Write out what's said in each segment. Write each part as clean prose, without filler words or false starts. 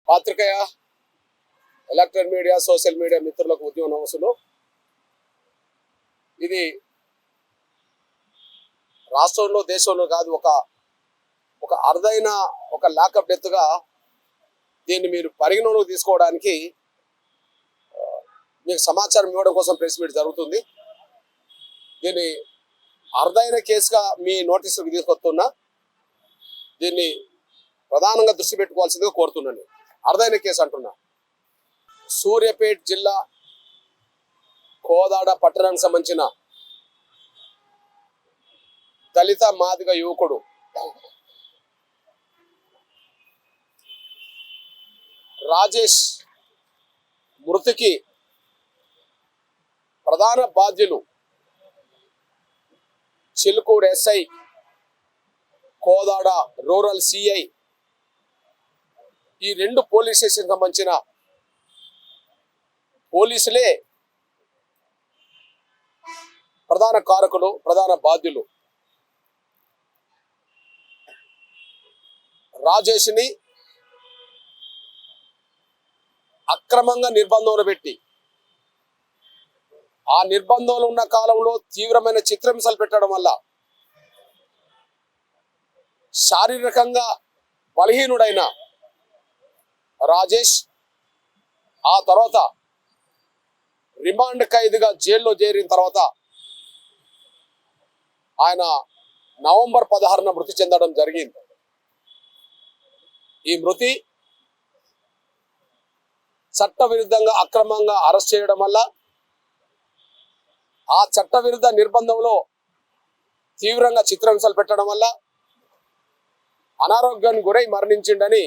పాత్రికేయ electronic media social media మిత్రులకు ఉద్యమ నమస్సులు. ఇది రాష్ట్రంలో దేశంలో కాదు, ఒక అరుదైన ఒక లాకప్ డెత్గా దీన్ని మీరు పరిగణలోకి తీసుకోవడానికి మీకు సమాచారం ఇవ్వడం కోసం ప్రెస్ మీట్ జరుగుతుంది. దీన్ని అరుదైన కేసుగా మీ నోటీసులకు తీసుకొస్తున్నా. దీన్ని ప్రధానంగా దృష్టి పెట్టుకోవాల్సిందిగా కోరుతున్నాను. అరుదైన కేసు అంటున్నా. సూర్యాపేట జిల్లా కోదాడ పట్టణానికి సంబంధించిన దళిత మాదిగ యువకుడు రాజేష్ మృతికి ప్రధాన బాధ్యులు Chilukuru SI, Kodad rural CI, ఈ రెండు పోలీస్ స్టేషన్ సంబంధించిన పోలీసులే ప్రధాన కారకులు, ప్రధాన బాధ్యులు. రాజేష్ని అక్రమంగా నిర్బంధంలో పెట్టి ఆ నిర్బంధంలో ఉన్న కాలంలో తీవ్రమైన చిత్రహింసలు పెట్టడం వల్ల శారీరకంగా బలహీనుడైన రాజేష్ ఆ తర్వాత రిమాండ్ ఖైదుగా జైల్లో చేరిన తర్వాత ఆయన నవంబర్ 16న మృతి చెందడం జరిగింది. ఈ మృతి చట్టవిరుద్ధంగా అక్రమంగా అరెస్ట్ చేయడం వల్ల, ఆ చట్టవిరుద్ధ నిర్బంధంలో తీవ్రంగా చిత్రహింసలు పెట్టడం వల్ల అనారోగ్యానికి గురై మరణించిండని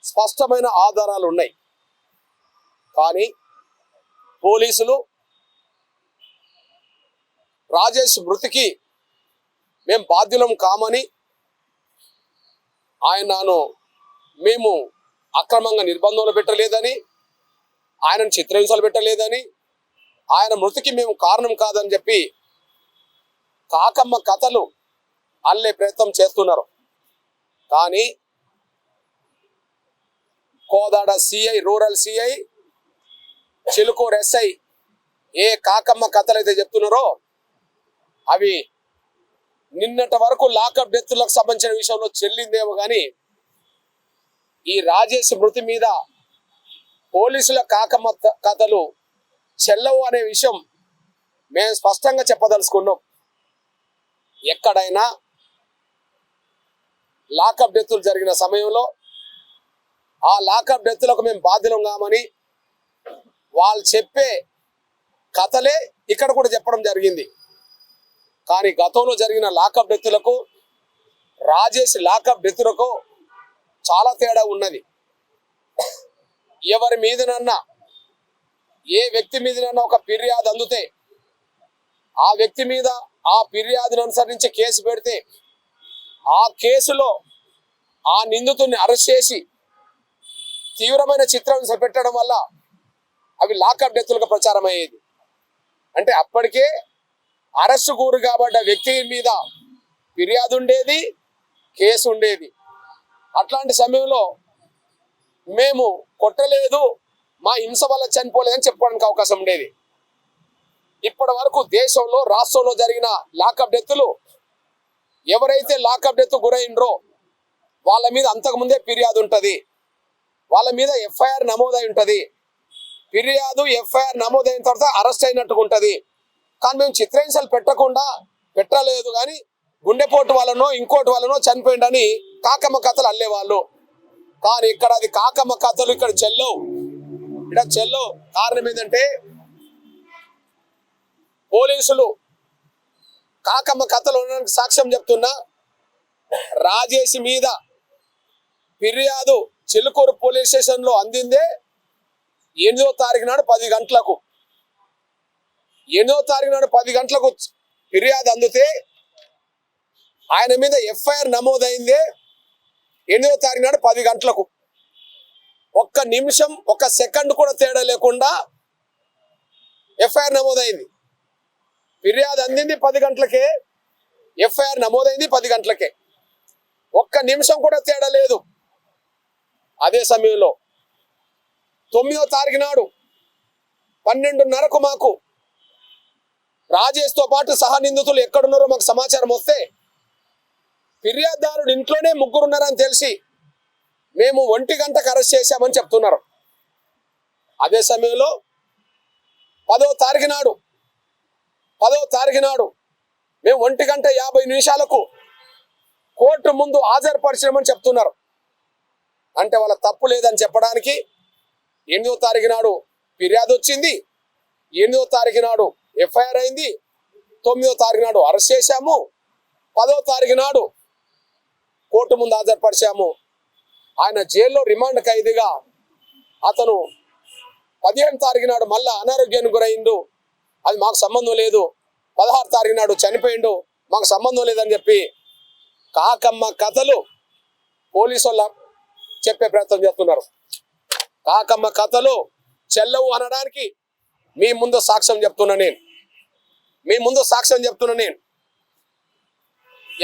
స్పష్టమైన ఆధారాలు ఉన్నాయి. కానీ పోలీసులు రాజేష్ మృతికి మేము బాధ్యులం కామని, మేము అక్రమంగా నిర్బంధంలో పెట్టలేదని, ఆయనను చిత్రహింసలు పెట్టలేదని, ఆయన మృతికి మేము కారణం కాదని చెప్పి కాకమ్మ కథలు అల్లే ప్రయత్నం చేస్తున్నారు. కానీ Kodad CI, rural CI, Chilukuru SI ఏ కాకమ్మ కథలు అయితే చెప్తున్నారో అవి నిన్నటి వరకు లాకప్ డెత్లకు సంబంధించిన విషయంలో చెల్లిందేమో కానీ ఈ రాజేష్ మృతి మీద పోలీసుల కాకమ్మ కథలు చెల్లవు అనే విషయం మేము స్పష్టంగా చెప్పదలుచుకున్నాం. ఎక్కడైనా లాకప్ డెత్తులు జరిగిన సమయంలో ఆ లాకప్ డెత్తులకు మేము బాధ్యులం కామని వాళ్ళు చెప్పే కథలే ఇక్కడ కూడా చెప్పడం జరిగింది. కానీ గతంలో జరిగిన లాకప్ డెత్తులకు, రాజేష్ లాకప్ డెత్తులకు చాలా తేడా ఉన్నది. ఎవరి మీదనన్నా, ఏ వ్యక్తి మీదనన్నా ఒక ఫిర్యాదు అందుతే ఆ వ్యక్తి మీద ఆ ఫిర్యాదును అనుసరించి కేసు పెడితే ఆ కేసులో ఆ నిందితుడిని అరెస్ట్ చేసి తీవ్రమైన చిత్రహింస పెట్టడం వల్ల అవి లాకప్ డెత్తులకు ప్రచారం అయ్యేది. అంటే అప్పటికే అరెస్టు గురి కాబడ్డ వ్యక్తి మీద ఫిర్యాదు ఉండేది, కేసు ఉండేది. అట్లాంటి సమయంలో మేము కొట్టలేదు, మా హింస వల్ల చనిపోలేదని చెప్పుకోవడానికి అవకాశం ఉండేది. ఇప్పటి వరకు దేశంలో, రాష్ట్రంలో జరిగిన లాకప్ డెత్తులు ఎవరైతే లాకప్ డెత్ గురైండ్రో వాళ్ళ మీద అంతకుముందే ఫిర్యాదు ఉంటుంది, వాళ్ళ మీద ఎఫ్ఐఆర్ నమోదై ఉంటుంది. ఫిర్యాదు, ఎఫ్ఐఆర్ నమోదైన తర్వాత అరెస్ట్ అయినట్టుగా ఉంటుంది. కానీ మేము చిత్రహింసలు పెట్టలేదు కానీ గుండెపోటు వల్లనో ఇంకోటి వల్లనో చనిపోయిండని కాకమ్మ కథలు అల్లేవాళ్ళు. కానీ ఇక్కడ అది కాకమ్మ కథలు ఇక్కడ చెల్లవు. కారణం ఏంటంటే పోలీసులు కాకమ్మ కథలు ఉండడానికి సాక్ష్యం చెప్తున్నా. రాజేష్ మీద ఫిర్యాదు చిలుకూరు పోలీస్ స్టేషన్ లో అందిందే 8వ తారీఖు నాడు 10 గంటలకు. 8వ తారీఖు నాడు 10 గంటలకు ఫిర్యాదు అందితే ఆయన మీద ఎఫ్ఐఆర్ నమోదైందే 8వ తారీఖు నాడు 10 గంటలకు. ఒక్క నిమిషం, ఒక సెకండ్ కూడా తేడా లేకుండా ఎఫ్ఐఆర్ నమోదైంది. ఫిర్యాదు అందింది 10 గంటలకే, ఎఫ్ఐఆర్ నమోదైంది 10 గంటలకే. ఒక్క నిమిషం కూడా తేడా లేదు. అదే సమయంలో 9వ తారీఖు నాడు 12:30కు మాకు రాజేష్తో పాటు సహా నిందితులు ఎక్కడున్నారో మాకు సమాచారం వస్తే ఫిర్యాదుదారుడు ఇంట్లోనే ముగ్గురు ఉన్నారని తెలిసి మేము 1 గంటకు అరెస్ట్ చేశామని చెప్తున్నారు. అదే సమయంలో 10వ తారీఖు నాడు మేము 1:50 కోర్టు ముందు హాజరుపరిచామని చెప్తున్నారు. అంటే వాళ్ళ తప్పు లేదని చెప్పడానికి 8వ తారీఖు నాడు ఫిర్యాదు వచ్చింది, 8వ తారీఖు నాడు ఎఫ్ఐఆర్ అయింది, 9వ తారీఖు నాడు అరెస్ట్ చేశాము, 10వ తారీఖు నాడు కోర్టు ముందు హాజరుపరిచాము. ఆయన జైల్లో రిమాండ్ ఖైదీగా అతను 15వ తారీఖు నాడు మళ్ళా అనారోగ్యానికి గురైండు, అది మాకు సంబంధం లేదు, 16వ తారీఖు నాడు చనిపోయిండు, మాకు సంబంధం లేదని చెప్పి కాకమ్మ కథలు పోలీసు వాళ్ళ చెప్పే ప్రయత్నం చేస్తున్నారు. కాకమ్మ కథలు చెల్లవు అనడానికి మీ ముందు సాక్ష్యం చెప్తున్నా నేను.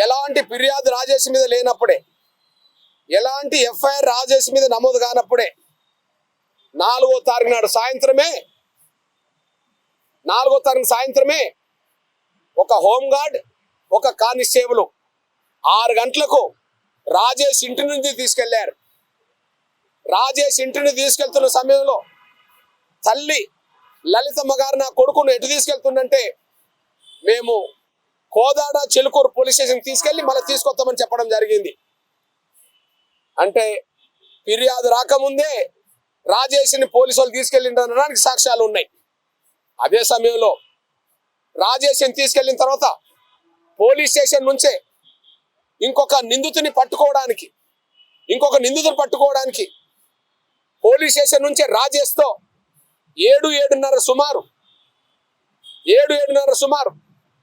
ఎలాంటి ఫిర్యాదు రాజేష్ మీద లేనప్పుడే, ఎలాంటి ఎఫ్ఐఆర్ రాజేష్ మీద నమోదు కానప్పుడే 4వ తారీఖు నాడు సాయంత్రమే ఒక హోంగార్డ్, ఒక కానిస్టేబుల్ 6 గంటలకు రాజేష్ ఇంటి నుంచి తీసుకెళ్లారు. రాజేష్ ఇంటిని తీసుకెళ్తున్న సమయంలో తల్లి లలితమ్మ గారు నా కొడుకును ఎటు తీసుకెళ్తుందంటే మేము కోదాడ చిలుకూరు పోలీస్ స్టేషన్ తీసుకెళ్లి మళ్ళీ తీసుకొస్తామని చెప్పడం జరిగింది. అంటే ఫిర్యాదు రాకముందే రాజేష్ని పోలీసు వాళ్ళు తీసుకెళ్ళిండడానికి సాక్ష్యాలు ఉన్నాయి. అదే సమయంలో రాజేష్ని తీసుకెళ్లిన తర్వాత పోలీస్ స్టేషన్ నుంచే ఇంకొక నిందితుని పట్టుకోవడానికి పోలీస్ స్టేషన్ నుంచే రాజేష్తో 7:30 సుమారు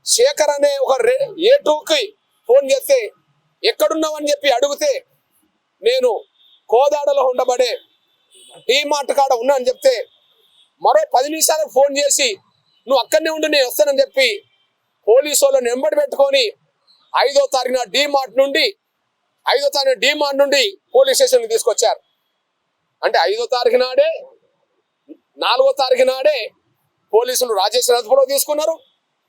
శేఖర్ అనే ఒక A2కి ఫోన్ చేస్తే ఎక్కడున్నావని చెప్పి అడిగితే నేను కోదాడలో ఉండబడే డీమార్ట్ కాడ ఉన్నా అని చెప్తే మరో 10 నిమిషాలకు ఫోన్ చేసి నువ్వు అక్కడనే ఉండి నేను వస్తానని చెప్పి పోలీసు వాళ్ళని వెంబడి పెట్టుకొని 5వ తారీఖున డీమార్ట్ నుండి పోలీస్ స్టేషన్కి తీసుకొచ్చారు. అంటే 5వ తారీఖు నాడే 4వ తారీఖు నాడే పోలీసులు రాజేష్ అదుపులో తీసుకున్నారు.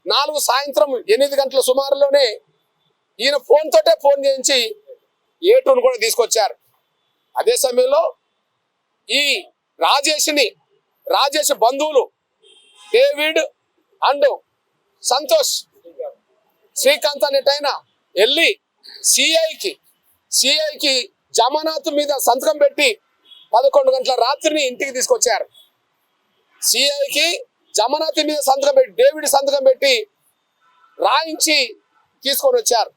4 సాయంత్రం 8 గంటల సుమారులోనే ఈయన ఫోన్ చేయించి A2ను కూడా తీసుకొచ్చారు. అదే సమయంలో ఈ రాజేష్ బంధువులు డేవిడ్ అండ్ సంతోష్ శ్రీకాంత్ అనేటైన వెళ్ళి సిఐకి జమానత్ మీద సంతకం పెట్టి 11 గంటల రాత్రిని ఇంటికి తీసుకొచ్చారు. సిఐకి జమానత్ మీద సంతకం పెట్టి డేవిడ్ సంతకం పెట్టి రాయించి తీసుకొని వచ్చారు.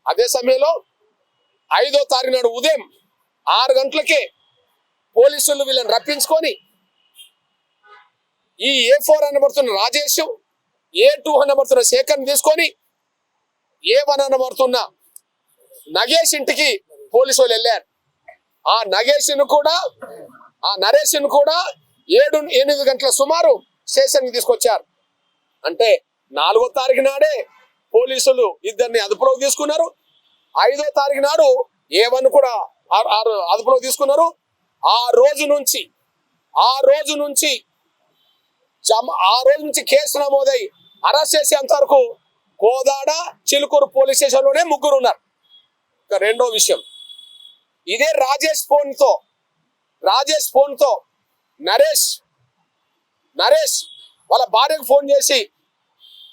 అదే సమయంలో 5వ తారీఖు నాడు ఉదయం 6 గంటలకే పోలీసులు వీళ్ళని రప్పించుకొని ఈ A4 అనబడుతున్న రాజేష్, A2 అనబడుతున్న శేఖర్ని తీసుకొని A1 అనబడుతున్న నగేష్ ఇంటికి పోలీసు వాళ్ళు వెళ్ళారు. ఆ నరేష్ను కూడా 7-8 గంటల సుమారు స్టేషన్కి తీసుకొచ్చారు. అంటే 4వ తారీఖు నాడే పోలీసులు ఇద్దరిని అదుపులోకి తీసుకున్నారు. 5వ తారీఖు నాడు A1 కూడా అదుపులోకి తీసుకున్నారు. ఆ రోజు నుంచి కేసు నమోదై అరెస్ట్ చేసేంత వరకు కోదాడ చిలుకూరు పోలీస్ స్టేషన్లోనే ముగ్గురు ఉన్నారు. ఇక రెండో విషయం, ఇదే రాజేష్ ఫోన్తో నరేష్ వాళ్ళ భార్యకు ఫోన్ చేసి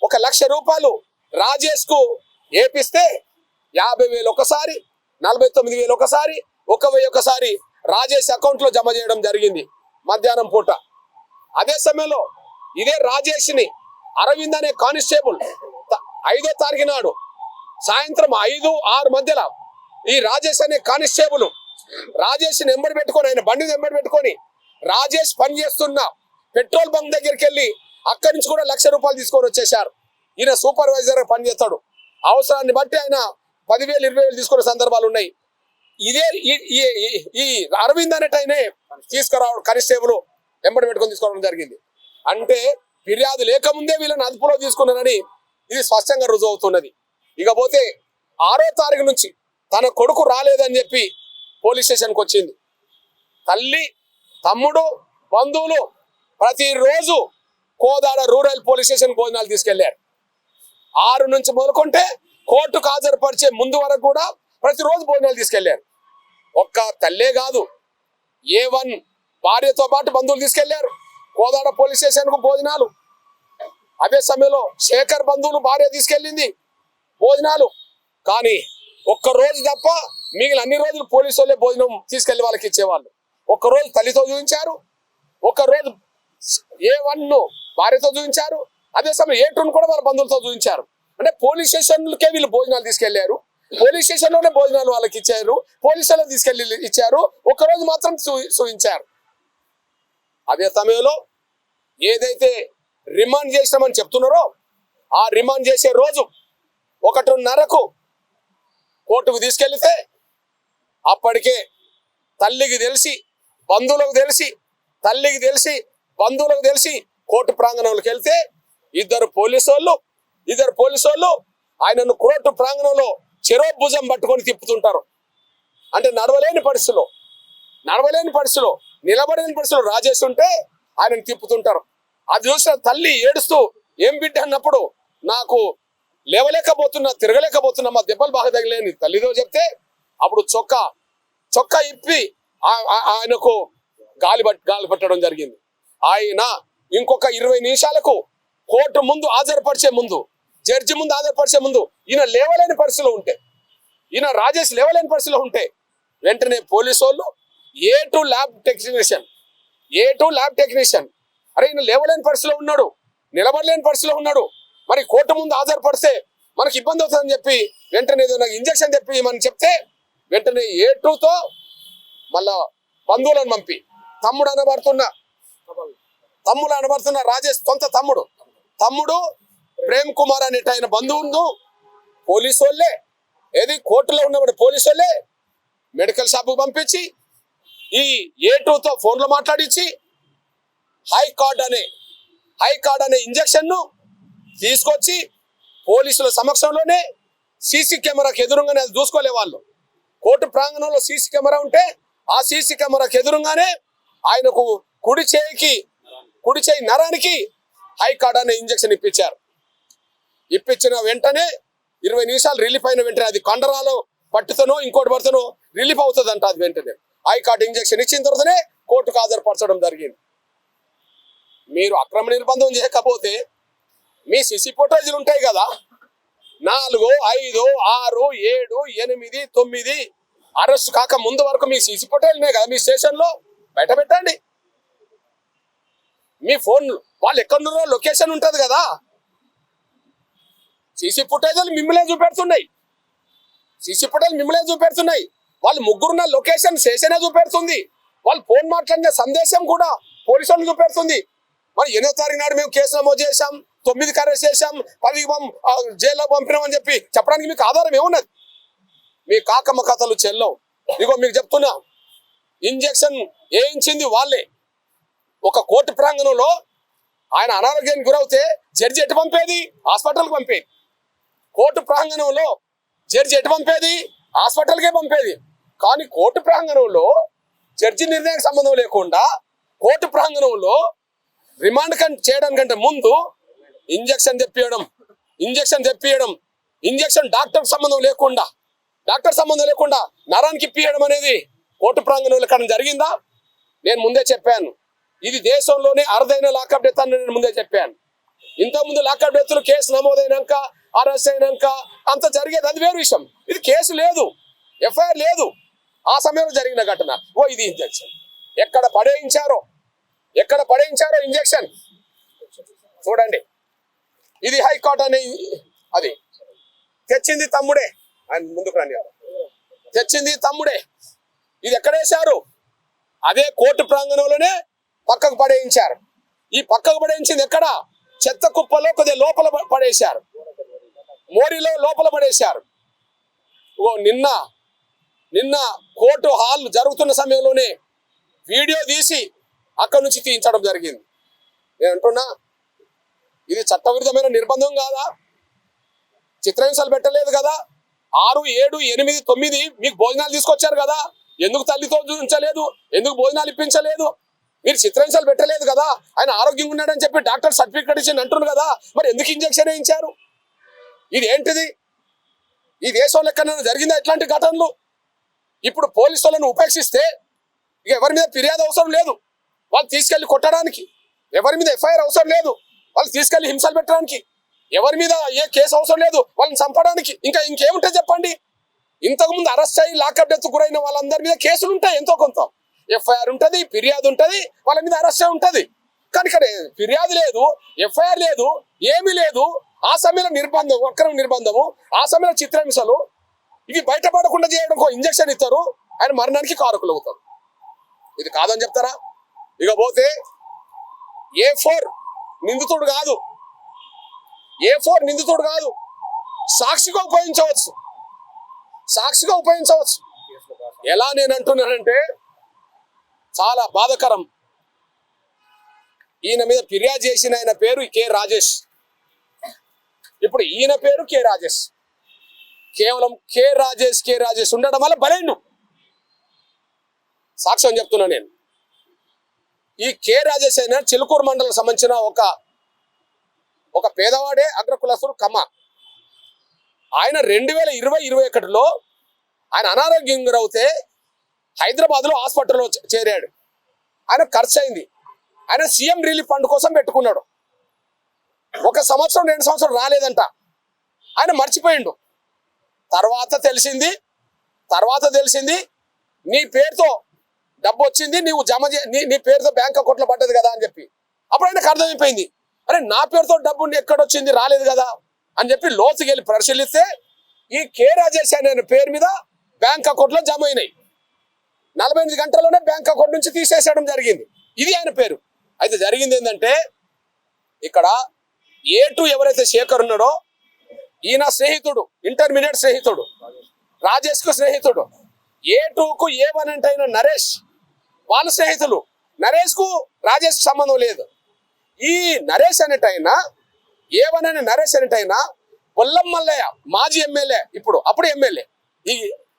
1 లక్ష రూపాయలు రాజేష్కు ఏపిస్తే 50,000 ఒకసారి, 49,000 ఒకసారి, 1,000 ఒకసారి రాజేష్ అకౌంట్లో జమ చేయడం జరిగింది మధ్యాహ్నం పూట. అదే సమయంలో ఇదే రాజేష్ని అరవింద్ అనే కానిస్టేబుల్ 5వ తారీఖు నాడు సాయంత్రం 5-6 మధ్యలో ఈ రాజేష్ అనే కానిస్టేబుల్ రాజేష్ని వెంబడి పెట్టుకొని, ఆయన బండిని వెంబడి పెట్టుకొని రాజేష్ పనిచేస్తున్న పెట్రోల్ బంక్ దగ్గరికి వెళ్ళి అక్కడి నుంచి కూడా 1 లక్ష రూపాయలు తీసుకొని వచ్చేసారు. ఈయన సూపర్వైజర్ పనిచేస్తాడు. అవసరాన్ని బట్టి ఆయన 10,000, 20,000 తీసుకునే సందర్భాలు ఉన్నాయి. ఇదే ఈ అరవింద్ అనేటైనే తీసుకురావడం కానిస్టేబుల్ వెంబడి పెట్టుకొని తీసుకోవడం జరిగింది. అంటే ఫిర్యాదు లేకముందే వీళ్ళని అదుపులో తీసుకున్నారని ఇది స్పష్టంగా రుజువు అవుతున్నది. ఇకపోతే 6వ తారీఖు నుంచి తన కొడుకు రాలేదని చెప్పి పోలీస్ స్టేషన్కి వచ్చింది. తల్లి, తమ్ముడు, బంధువులు ప్రతిరోజు కోదాడ రూరల్ పోలీస్ స్టేషన్ భోజనాలు తీసుకెళ్లారు. 6 నుంచి మొదలుకుంటే కోర్టుకు హాజరుపరిచే ముందు వరకు కూడా ప్రతిరోజు భోజనాలు తీసుకెళ్లారు. ఒక్క తల్లే కాదు, A1 భార్యతో పాటు బంధువులు తీసుకెళ్లారు కోదాడ పోలీస్ స్టేషన్ కు భోజనాలు. అదే సమయంలో శేఖర్ బంధువులు భార్య తీసుకెళ్ళింది భోజనాలు. కానీ ఒక్క రోజు తప్ప మిగిలిన అన్ని రోజులు పోలీసు వాళ్ళే భోజనం తీసుకెళ్లి వాళ్ళకి ఇచ్చేవాళ్ళు. ఒక్కరోజు తల్లితో చూపించారు, ఒక్కరోజు A1 భార్యతో చూపించారు, అదే సమయం A2 కూడా వాళ్ళ బంధువులతో చూపించారు. అంటే పోలీస్ స్టేషన్లకే వీళ్ళు భోజనాలు తీసుకెళ్లారు, పోలీస్ స్టేషన్ లోనే భోజనాలు వాళ్ళకి ఇచ్చారు, పోలీసులు తీసుకెళ్లి ఇచ్చారు, ఒక్కరోజు మాత్రం చూపించారు. అదే సమయంలో ఏదైతే రిమాండ్ చేసినామని చెప్తున్నారో ఆ రిమాండ్ చేసే రోజు 1:30కు కోర్టుకు తీసుకెళ్తే అప్పటికే తల్లికి తెలిసి, బంధువులకు తెలిసి, తల్లికి తెలిసి, బంధువులకు తెలిసి కోర్టు ప్రాంగణంలోకి వెళ్తే ఇద్దరు పోలీసు వాళ్ళు ఆయనను కోర్టు ప్రాంగణంలో చెరో భుజం పట్టుకొని తిప్పుతుంటారు. అంటే నడవలేని పరిస్థితిలో, నిలబడలేని పరిస్థితిలో రాజేష్ ఉంటే ఆయనను తిప్పుతుంటారు. అది చూసిన తల్లి ఏడుస్తూ, ఏం బిడ్డ అన్నప్పుడు, నాకు లేవలేకపోతున్నా, తిరగలేకపోతున్నా, మా దెబ్బలు బాగా తగిలేని తల్లితో చెప్తే అప్పుడు చొక్కా ఇప్పి ఆయనకు గాలి పట్టడం జరిగింది. ఆయన ఇంకొక 20 నిమిషాలకు కోర్టు ముందు హాజరుపరిచే ముందు, జడ్జి ముందు హాజరుపరిచే ముందు ఈయన లేవలేని పరిస్థితిలో ఉంటే, ఈయన రాజేష్ లేవలేని పరిస్థితిలో ఉంటే వెంటనే పోలీసు వాళ్ళు A2 ల్యాబ్ టెక్నీషియన్ అరే ఈయన లేవలేని పరిస్థితిలో ఉన్నాడు, నిలబడలేని పరిస్థితిలో ఉన్నాడు, మరి కోర్టు ముందు హాజరుపరిస్తే మనకి ఇబ్బంది అవుతుందని చెప్పి వెంటనే ఏదో నాకు ఇంజక్షన్ తెప్పి మనం చెప్తే వెంటనే A2తో మళ్ళా బంధువులను పంపి తమ్ముడు అనబడుతున్న రాజేష్ సొంత తమ్ముడు ప్రేమ్ కుమార్ అనేట ఆయన బంధువును పోలీసు వాళ్ళే, ఏది కోర్టులో ఉన్నప్పుడు పోలీసు వాళ్ళే మెడికల్ షాప్కు పంపించి ఈ A2తో ఫోన్లో మాట్లాడించి హై కార్డ్ అనే ఇంజక్షన్ ను తీసుకొచ్చి పోలీసుల సమక్షంలోనే సీసీ కెమెరాకి ఎదురుగానే, అది చూసుకోలే వాళ్ళు, కోర్టు ప్రాంగణంలో సీసీ కెమెరా ఉంటే ఆ సీసీ కెమెరాకి ఎదురుగానే ఆయనకు కుడి చేయి నరానికి హై కార్డ్ అనే ఇంజక్షన్ ఇప్పించిన వెంటనే 20 నిమిషాలు రిలీఫ్ అయిన వెంటనే అది కండరాలు పట్టుతనో ఇంకోటి పడుతనో రిలీఫ్ అవుతుంది అంట. అది వెంటనే హై కార్డ్ ఇంజక్షన్ ఇచ్చిన తర్వాతనే కోర్టుకు హాజరుపరచడం జరిగింది. మీరు అక్రమ నిర్బంధం చేయకపోతే మీ సిసి ఫోటోజులు ఉంటాయి కదా, 4, 5, 6, 7, 8, 9 అరెస్ట్ కాక ముందు వరకు మీ సిసి ఫోటోలున్నాయి కదా మీ స్టేషన్లో, బయట పెట్టండి. మీ ఫోన్ వాళ్ళు ఎక్కడున్నారో లొకేషన్ ఉంటుంది కదా, సిసి ఫుటేజీలు మిమ్మల్ని చూపెడుతున్నాయి. వాళ్ళు ముగ్గురున్న లొకేషన్ స్టేషనే చూపెడుతుంది, వాళ్ళు ఫోన్ మాట్లాడిన సందేశం కూడా పోలీసు వాళ్ళు చూపెడుతుంది. మరి 8వ తారీఖు నాడు మేము కేసు నమోదు చేశాం, 9కి అరెస్ట్ చేశాం, 10కి జైల్లో పంపినామని చెప్పి చెప్పడానికి మీకు ఆధారం ఏమున్నది? మీ కాకమ్మ కథలు చెల్లవు. ఇగో మీకు చెప్తున్నా, ఇంజక్షన్ వేయించింది వాళ్ళే. ఒక కోర్టు ప్రాంగణంలో ఆయన అనారోగ్యానికి గురవుతే జడ్జి ఎటు పంపేది? హాస్పిటల్కి పంపేది. కోర్టు ప్రాంగణంలో జడ్జి ఎటు పంపేది? హాస్పిటల్కే పంపేది. కానీ కోర్టు ప్రాంగణంలో జడ్జి నిర్ణయానికి సంబంధం లేకుండా కోర్టు ప్రాంగణంలో రిమాండ్ చేయడానికంటే ముందు ఇంజక్షన్ తెప్పియడం, ఇంజక్షన్ డాక్టర్ సంబంధం లేకుండా నరానికి ఇప్పియడం అనేది కోర్టు ప్రాంగణంలో ఎక్కడ జరిగిందా? నేను ముందే చెప్పాను, ఇది దేశంలోనే అరుదైన లాకప్ డెత్ అని నేను ముందే చెప్పాను. ఇంతకుముందు లాకప్ డెత్లు కేసు నమోదైనాక, అరెస్ట్ అయినాక అంత జరిగేది, అది వేరు విషయం. ఇది కేసు లేదు, ఎఫ్ఐఆర్ లేదు, ఆ సమయంలో జరిగిన ఘటన. ఇది ఇంజక్షన్ ఎక్కడ పడేయించారో ఇంజక్షన్ చూడండి. ఇది హైకోర్టు అనే అది తెచ్చింది తమ్ముడే, ఆయన ముందుకు రండి, తెచ్చింది తమ్ముడే. ఇది ఎక్కడ వేశారు? అదే కోర్టు ప్రాంగణంలోనే పక్కకు పడేయించారు. ఈ పక్కకు పడేయించింది ఎక్కడ? చెత్త కుప్పలో కొద్దిగా లోపల పడేశారు, మోరీలో లోపల పడేశారు. నిన్న కోర్టు హాల్ జరుగుతున్న సమయంలోనే వీడియో తీసి అక్కడి నుంచి తీయించడం జరిగింది. నేను అంటున్నా, ఇది చట్టవిరుద్ధమైన నిర్బంధం కాదా? చిత్రహింసలు పెట్టలేదు కదా? 6, 7, 8, 9 మీకు భోజనాలు తీసుకొచ్చారు కదా? ఎందుకు తల్లితో ఉంచలేదు, ఎందుకు భోజనాలు ఇప్పించలేదు, మీరు చిత్రహింసలు పెట్టలేదు కదా, ఆయన ఆరోగ్యంగా ఉన్నాడని చెప్పి డాక్టర్ సర్టిఫికేట్ ఇచ్చి అంటున్నారు కదా, మరి ఎందుకు ఇంజక్షన్ వేయించారు? ఇది ఏంటిది? ఈ దేశంలో ఎక్కడైనా జరిగిందా ఇట్లాంటి ఘటనలు? ఇప్పుడు పోలీసులను ఉపేక్షిస్తే ఇక ఎవరి మీద ఫిర్యాదు అవసరం లేదు, వాళ్ళు తీసుకెళ్లి కొట్టడానికి, ఎవరి మీద ఎఫ్ఐఆర్ అవసరం లేదు, వాళ్ళు తీసుకెళ్లి హింసలు పెట్టడానికి, ఎవరి మీద ఏ కేసు అవసరం లేదు, వాళ్ళని చంపడానికి. ఇంకా ఇంకేముంటాయి చెప్పండి? ఇంతకుముందు అరెస్ట్ అయ్యి లాకప్ డెత్ గురైన వాళ్ళందరి మీద కేసులు ఉంటాయి, ఎంతో కొంత ఎఫ్ఐఆర్ ఉంటుంది, ఫిర్యాదు ఉంటుంది, వాళ్ళ మీద అరెస్ట్ ఉంటుంది. కానీ ఇక్కడ ఫిర్యాదు లేదు, ఎఫ్ఐఆర్ లేదు, ఏమీ లేదు. ఆ సమయంలో నిర్బంధం, అక్రమ నిర్బంధము, ఆ సమయంలో చిత్రహింసలు, ఇవి బయటపడకుండా చేయడం ఇంజక్షన్ ఇస్తారు, ఆయన మరణానికి కారకులు అవుతారు. ఇది కాదని చెప్తారా? ఇక పోతే A4 నిందితుడు కాదు, A4 నిందితుడు కాదు, సాక్షిగా ఉపయోగించవచ్చు, సాక్షిగా ఉపయోగించవచ్చు. ఎలా నేను అంటున్నానంటే చాలా బాధాకరం. ఈయన మీద ఫిర్యాదు చేసిన ఆయన పేరు కె రాజేష్. ఇప్పుడు ఈయన పేరు కె రాజేష్, కేవలం కె రాజేష్ ఉండడం వల్ల బలైండు. సాక్ష్యం చెప్తున్నా నేను. ఈ కె రాజేష్ అయిన చిలుకూరు మండలం సంబంధించిన ఒక పేదవాడే, అగ్రకులస్తుడు కమ్మ. ఆయన 2020-21లో ఆయన అనారోగ్యం గురవుతే హైదరాబాద్లో హాస్పిటల్లో చేరాడు. ఆయన ఖర్చు అయింది, ఆయన సీఎం రిలీఫ్ ఫండ్ కోసం పెట్టుకున్నాడు. 1 సంవత్సరం 2 సంవత్సరం రాలేదంట, ఆయన మర్చిపోయిండు. తర్వాత తెలిసింది నీ పేరుతో డబ్బు వచ్చింది, నీవు జమ నీ పేరుతో బ్యాంక్ అకౌంట్లో పడ్డది కదా అని చెప్పి. అప్పుడు ఆయనకు అర్థమైపోయింది, అరే నా పేరుతో డబ్బు ఎక్కడొచ్చింది, రాలేదు కదా అని చెప్పి లోతుకి వెళ్ళి పరిశీలిస్తే ఈ కె రాజేష్ అనే పేరు మీద బ్యాంక్ అకౌంట్లో జమ అయినాయి. 48 గంటల్లోనే బ్యాంక్ అకౌంట్ నుంచి తీసేసేయడం జరిగింది. ఇది ఆయన పేరు. అయితే జరిగింది ఏంటంటే, ఇక్కడ A2 ఎవరైతే శేఖర్ ఉన్నాడో ఈయన స్నేహితుడు, ఇంటర్మీడియట్ స్నేహితుడు, రాజేష్ కు స్నేహితుడు. A2కు A1 అంటే అయిన నరేష్, వాళ్ళ స్నేహితులు. నరేష్ కు రాజేష్ కు సంబంధం లేదు. ఈ నరేష్ అనేటైనా, A1 అనే నరేష్ అనేటైనా పొల్లం మల్లయ్య మాజీ ఎమ్మెల్యే, అప్పుడు ఎమ్మెల్యే, ఈ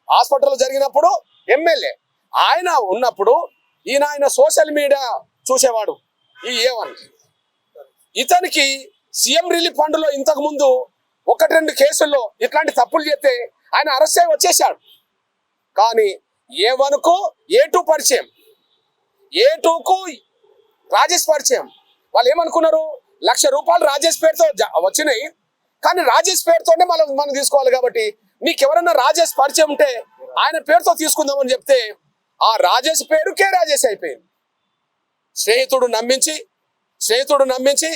హాస్పిటల్ జరిగినప్పుడు ఎమ్మెల్యే. ఆయన ఉన్నప్పుడు ఆయన సోషల్ మీడియా చూసేవాడు. ఈ A1 ఇతనికి సీఎం రిలీఫ్ ఫండ్ లో ఇంతకు ముందు 1-2 కేసుల్లో ఇట్లాంటి తప్పులు చేస్తే ఆయన అరెస్ట్ అయి వచ్చేసాడు. కానీ A1కు A2 పరిచయం, A2కు రాజేష్ పరిచయం. వాళ్ళు ఏమనుకున్నారు, ₹1,00,000 రాజేష్ పేరుతో వచ్చినాయి, కానీ రాజేష్ పేరుతోనే మనం తీసుకోవాలి కాబట్టి నీకెవరన్నా రాజేష్ పరిచయం ఉంటే ఆయన పేరుతో తీసుకుందామని చెప్తే ఆ రాజేష్ పేరు కె రాజేష్ అయిపోయింది. స్నేహితుడు నమ్మించి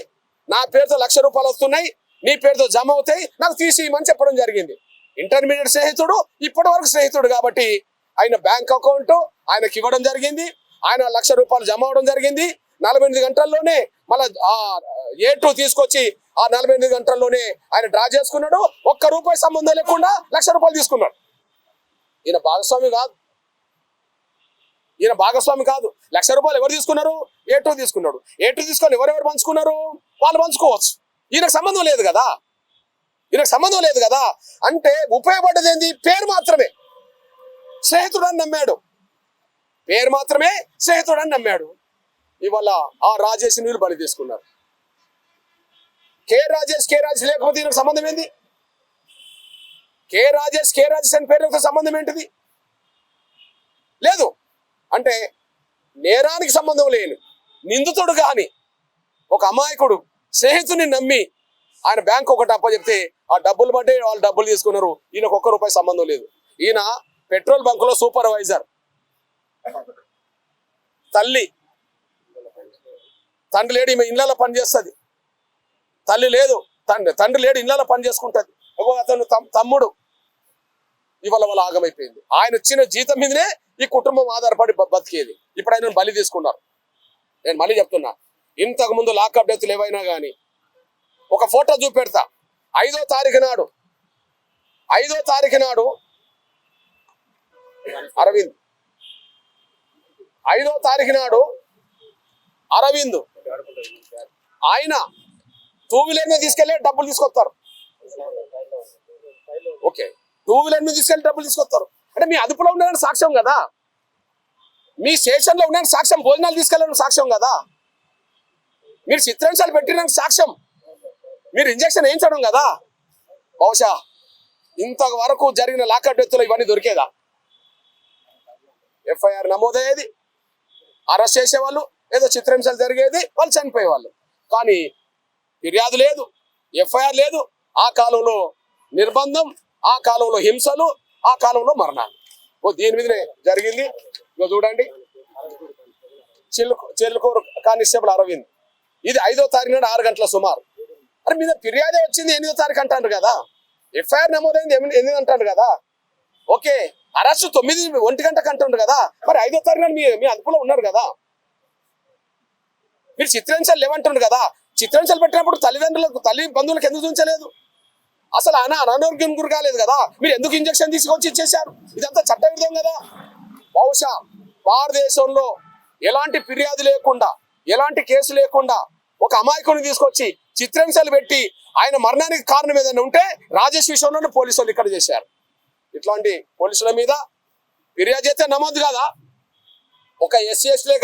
నా పేరుతో ₹1,00,000 వస్తున్నాయి, నీ పేరుతో జమ అవుతాయి, నాకు తీసి ఇవ్వమని చెప్పడం జరిగింది. ఇంటర్మీడియట్ స్నేహితుడు, ఇప్పటి వరకు స్నేహితుడు కాబట్టి ఆయన బ్యాంక్ అకౌంట్ ఆయనకి ఇవ్వడం జరిగింది. ఆయన ₹1,00,000 జమ అవడం జరిగింది. 48 గంటల్లోనే మళ్ళీ A2 తీసుకొచ్చి ఆ 48 గంటల్లోనే ఆయన డ్రా చేసుకున్నాడు. ₹1 సంబంధం లేకుండా ₹1,00,000 తీసుకున్నాడు. ఈయన భాగస్వామి కాదు, ₹1,00,000 ఎవరు తీసుకున్నారు? A2 తీసుకున్నాడు. A2 తీసుకొని ఎవరెవరు పంచుకున్నారు? వాళ్ళు పంచుకోవచ్చు. ఈయనకు సంబంధం లేదు కదా. అంటే ఉపయోగపడ్డది ఏంది? పేరు మాత్రమే, స్నేహితుడని నమ్మాడు. ఇవాళ ఆ రాజేష్ వీళ్ళు బలి తీసుకున్నారు. కె రాజేష్ లేకపోతే ఈయనకు సంబంధం ఏంది? కె రాజేష్ అని పేరుతో సంబంధం ఏంటిది? లేదు. అంటే నేరానికి సంబంధం లేని నిందితుడు కానీ ఒక అమాయకుడు స్నేహితుని నమ్మి ఆయన బ్యాంక్ ఒకటి అప్పచెప్తే ఆ డబ్బులు బట్టే వాళ్ళు డబ్బులు తీసుకున్నారు. ఈయనకు ₹1 సంబంధం లేదు. ఈయన పెట్రోల్ బంక్ లో సూపర్వైజర్. తండ్రి లేడు, ఈమె ఇళ్ళలో పని చేస్తుంది. తండ్రి లేడు, ఇళ్ళలో పని చేసుకుంటుంది. అతను తమ్ముడు. ఇవాళ వాళ్ళ ఆగమైపోయింది. ఆయన వచ్చిన జీతం మీదనే ఈ కుటుంబం ఆధారపడి బతికేది. ఇప్పుడు ఆయన బలి తీసుకున్నారు. నేను మళ్ళీ చెప్తున్నా, ఇంతకు ముందు లాకప్ డెత్లు ఏవైనా కానీ ఒక ఫోటో చూపెడతా. 5వ తారీఖు నాడు అరవింద్, 5వ తారీఖు నాడు అరవింద్ ఆయన 2 వీలర్ మీద తీసుకెళ్ళి డబ్బులు తీసుకొస్తారు. ఓకే, 2 వీలర్ మీద తీసుకెళ్ళి డబ్బులు తీసుకొస్తారు అంటే మీ అదుపులో ఉండదని సాక్ష్యం కదా. మీ స్టేషన్లో ఉన్న సాక్ష్యం భోజనాలు తీసుకెళ్ళడం సాక్ష్యం కదా, మీరు చిత్రాంశాలు పెట్టిన సాక్ష్యం, మీరు ఇంజక్షన్ వేయించడం కదా. బహుశా ఇంతవరకు జరిగిన లాకప్ డెత్తులో ఇవన్నీ దొరికేదా? ఎఫ్ఐఆర్ నమోదయ్యేది, అరెస్ట్ చేసేవాళ్ళు, ఏదో చిత్రాంశాలు జరిగేది, వాళ్ళు చనిపోయేవాళ్ళు. కానీ ఫిర్యాదు లేదు, ఎఫ్ఐఆర్ లేదు. ఆ కాలంలో నిర్బంధం, ఆ కాలంలో హింసలు, ఆ కాలంలో మరణాలు. దీని మీదనే జరిగింది. ఇగో చూడండి, చెల్లుకూరు కానిస్టేబుల్ అరవింద్, ఇది 5వ తారీఖు నాడు 6 గంటల సుమారు. అరే మీద ఫిర్యాదే వచ్చింది 8వ తారీఖు అంటారు కదా, ఎఫ్ఐఆర్ నమోదైంది 8 అంటారు కదా. ఓకే, అరెస్ట్ 9 ఒంటి గంటకు అంటుండ్రు కదా, మరి 5వ తారీఖు నాడు మీ అదుపులో ఉన్నారు కదా. మీరు చిత్రాంశాలు లేవంటుండ్రు కదా, చిత్రాంశాలు పెట్టినప్పుడు తల్లి బంధువులకు ఎందుకు చూపించలేదు? అసలు అనారోగ్యం గురి కాలేదు కదా, మీరు ఎందుకు ఇంజక్షన్ తీసుకొచ్చి ఇచ్చేశారు? ఇదంతా చట్టవిరుద్ధం కదా. బహుశా భారతదేశంలో ఎలాంటి ఫిర్యాదు లేకుండా, ఎలాంటి కేసు లేకుండా ఒక అమాయకుని తీసుకొచ్చి చిత్రాంశాలు పెట్టి ఆయన మరణానికి కారణం ఏదైనా ఉంటే రాజేష్ విషయంలోనే పోలీసు వాళ్ళు ఇక్కడ చేశారు. ఇట్లాంటి పోలీసుల మీద ఫిర్యాదు చేస్తే నమోదు కాదా? ఒక ఎస్సీఎస్లే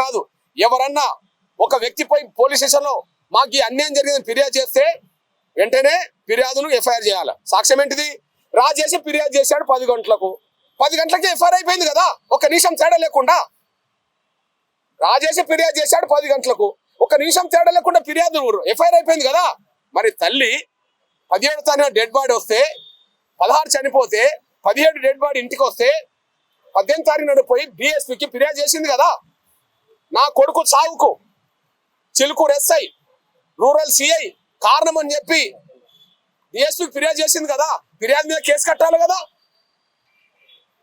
కాదు, ఎవరన్నా ఒక వ్యక్తిపై పోలీస్ స్టేషన్లో మాకు ఈ అన్యాయం జరిగిందని ఫిర్యాదు చేస్తే వెంటనే ఫిర్యాదును ఎఫ్ఐఆర్ చేయాలి. సాక్ష్యం ఏంటిది? రాజేష్ ఫిర్యాదు చేశాడు 10 గంటలకు, 10 గంటలకి ఎఫ్ఐఆర్ అయిపోయింది కదా, ఒక నిమిషం తేడా లేకుండా. రాజేష్ ఫిర్యాదు చేశాడు 10 గంటలకు, ఒక నిమిషం తేడా లేకుండా ఫిర్యాదు ఎఫ్ఐఆర్ అయిపోయింది కదా. మరి తల్లి 17వ తారీఖున డెడ్ బాడీ వస్తే, 16 చనిపోతే, 17 డెడ్ బాడీ ఇంటికి వస్తే, 18వ తారీఖు నాడు పోయి డిఎస్పీకి ఫిర్యాదు చేసింది కదా. నా కొడుకు సావుకు చిలుకూరు ఎస్ఐ, రూరల్ సిఐ కారణం అని చెప్పి డిఎస్పీకి ఫిర్యాదు చేసింది కదా. ఫిర్యాదు మీద కేసు కట్టాలి కదా,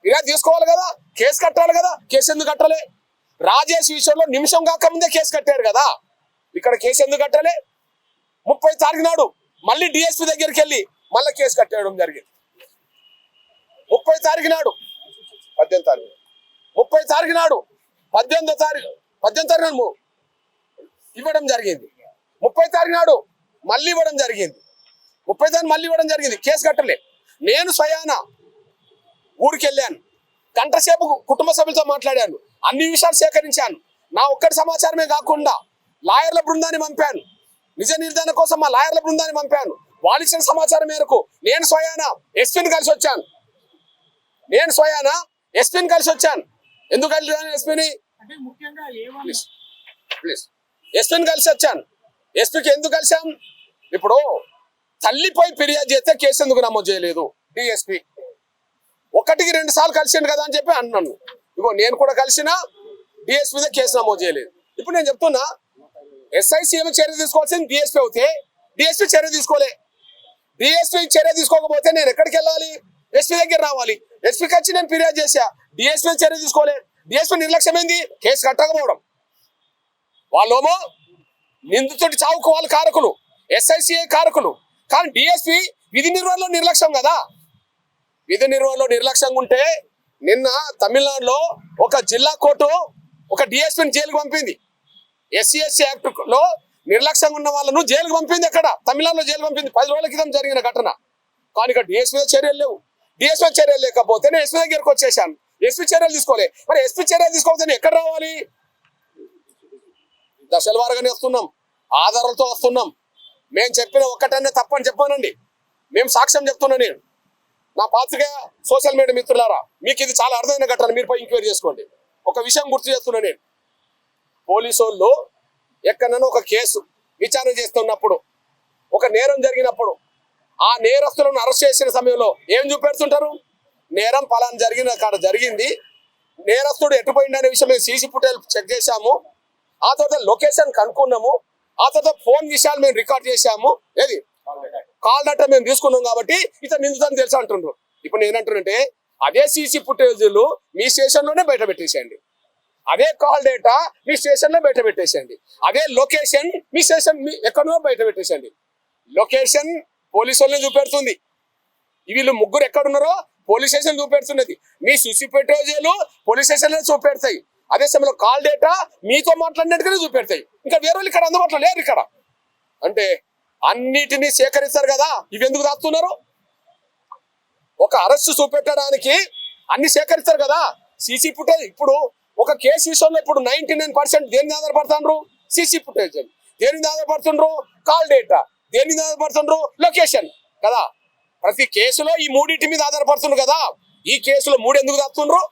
ఫిర్యాదు తీసుకోవాలి కదా, కేసు కట్టాలి కదా. కేసు ఎందుకు కట్టాలి? రాజేష్ విషయంలో నిమిషం కాకముందే కేసు కట్టారు కదా, ఇక్కడ కేసు ఎందుకు కట్టాలి? 30వ తారీఖు నాడు మళ్ళీ డిఎస్పీ దగ్గరికి వెళ్ళి మళ్ళీ కేసు కట్టేయడం జరిగింది. 30వ తారీఖు నాడు 18వ తారీఖు 30వ తారీఖు నాడు 18వ తారీఖు ఇవ్వడం జరిగింది. 30వ తారీఖు నాడు మళ్ళీ ఇవ్వడం జరిగింది. 30వ తారీఖు మళ్ళీ ఇవ్వడం జరిగింది. కేసు కట్టలే. నేను స్వయాన ఊరికి వెళ్ళాను, గంట సేపు కుటుంబ సభ్యులతో మాట్లాడాను, అన్ని విషయాలు సేకరించాను. నా ఒక్కటి సమాచారమే కాకుండా లాయర్ల బృందాన్ని పంపాను, నిజ నిర్ధారణ కోసం మా లాయర్ల బృందాన్ని పంపాను. వాళ్ళు ఇచ్చిన సమాచారం మేరకు నేను స్వయాన ఎస్పీని కలిసి వచ్చాను. ఎందుకు కలిసి ఎస్పీని ఎస్పీని కలిసి వచ్చాను. ఎస్పీకి ఎందుకు కలిసాం? ఇప్పుడు తల్లిపై ఫిర్యాదు చేస్తే కేసు ఎందుకు నమోదు చేయలేదు? డిఎస్పీ 1కి 2 సార్లు కలిసిండు కదా అని చెప్పి అన్నాను. ఇగో నేను కూడా కలిసిన, డిఎస్పీ మీద కేసు నమోదు చేయలేదు. ఇప్పుడు నేను చెప్తున్నా, ఎస్ఐ సీఎం చర్య తీసుకోవాల్సింది డిఎస్పీ అవుతే డిఎస్పీ చర్య తీసుకోలే. డిఎస్పీ చర్య తీసుకోకపోతే నేను ఎక్కడికి వెళ్ళాలి? ఎస్పీ దగ్గర రావాలి. ఎస్పీకి వచ్చి నేను ఫిర్యాదు చేశా, డిఎస్పీ చర్య తీసుకోలే. డిఎస్పీ నిర్లక్ష్యమైంది, కేసు కట్టకపోవడం. వాళ్ళేమో నిందితుడి చావుకు వాళ్ళు కారకులు, ఎస్ఐసిఐ కారకులు. కానీ డిఎస్పీ విధి నిర్వహణలో నిర్లక్ష్యం కదా. విధి నిర్వహణలో నిర్లక్ష్యంగా ఉంటే నిన్న తమిళనాడులో ఒక జిల్లా కోర్టు ఒక డిఎస్పీని జైలుకు పంపింది. ఎస్సీ యాక్ట్ లో నిర్లక్ష్యంగా ఉన్న వాళ్ళను జైలుకు పంపింది. అక్కడ తమిళనాడులో జైలు పంపింది. 10 రోజుల క్రితం జరిగిన ఘటన. కానీ ఇక్కడ డిఎస్పీ చర్యలు లేవు. డిఎస్పీ చర్యలు లేకపోతే నేను ఎస్పీ దగ్గరకు వచ్చేసాను, ఎస్పీ చర్యలు తీసుకోలే. మరి ఎస్పీ చర్యలు తీసుకోకపోతే ఎక్కడ రావాలి? దశల వారుగానే వస్తున్నాం, ఆధారాలతో వస్తున్నాం. మేము చెప్పిన ఒక్కటనే తప్పని చెప్పానండి. మేము సాక్ష్యం చెప్తున్నా. నేను నా పాత్రికేయ సోషల్ మీడియా మిత్రులారా, మీకు ఇది చాలా అర్థమైన ఘటన, మీరు పోయి ఎంక్వైరీ చేసుకోండి. ఒక విషయం గుర్తు చేస్తున్నా. నేను పోలీసు వాళ్ళు ఎక్కడైనా ఒక కేసు విచారణ చేస్తున్నప్పుడు, ఒక నేరం జరిగినప్పుడు, ఆ నేరస్తులను అరెస్ట్ చేసిన సమయంలో ఏం చూపెడుతుంటారు? నేరం పలానా జరిగిన కాడ జరిగింది, నేరస్తుడు ఎటుపోయింది అనే విషయం మేము సీసీ ఫుటేజ్ చెక్ చేశాము, ఆ తర్వాత లొకేషన్ కనుక్కున్నాము, ఆ తర్వాత ఫోన్ విషయాలు మేము రికార్డ్ చేశాము, ఏది కాల్ డేటా మేము తీసుకున్నాం కాబట్టి ఇతను నిందితుని తెలుసు అంటుండ్రు. ఇప్పుడు నేనంటున్నంటే అదే సీసీ ఫుటేజీలు మీ స్టేషన్లోనే బయట పెట్టేసేయండి, అదే కాల్ డేటా మీ స్టేషన్లో బయట పెట్టేసేయండి, అదే లొకేషన్ మీ స్టేషన్ ఎక్కడో బయట పెట్టేసేయండి. లొకేషన్ పోలీసు వాళ్ళని చూపెడుతుంది, వీళ్ళు ముగ్గురు ఎక్కడున్నారో పోలీస్ స్టేషన్ చూపెడుతున్నది, మీ సీసీ ఫుటేజీలు పోలీస్ స్టేషన్లో చూపెడతాయి. అదే సమయంలో కాల్ డేటా మీతో మాట్లాడినట్టుగానే చూపెడతాయి. ఇంకా వేరే వాళ్ళు ఇక్కడ అందుబాటులో లేరు. ఇక్కడ అంటే అన్నిటినీ సేకరిస్తారు కదా, ఇవి ఎందుకు దాస్తున్నారు? ఒక అరెస్ట్ చూపెట్టడానికి అన్ని సేకరిస్తారు కదా, సీసీ ఫుటేజ్ ఇప్పుడు ఒక కేసు విషయంలో ఇప్పుడు 99% దేని మీద ఆధారపడుతుండ్రు? CC footage. దేని మీద ఆధారపడుతుండ్రు? Call data. దేని మీద ఆధారపడుతుండ్రు? లొకేషన్ కదా. ప్రతి కేసులో ఈ మూడింటి మీద ఆధారపడుతుండ్రు కదా. ఈ కేసులో మూడు ఎందుకు దాపుతుండ్రు?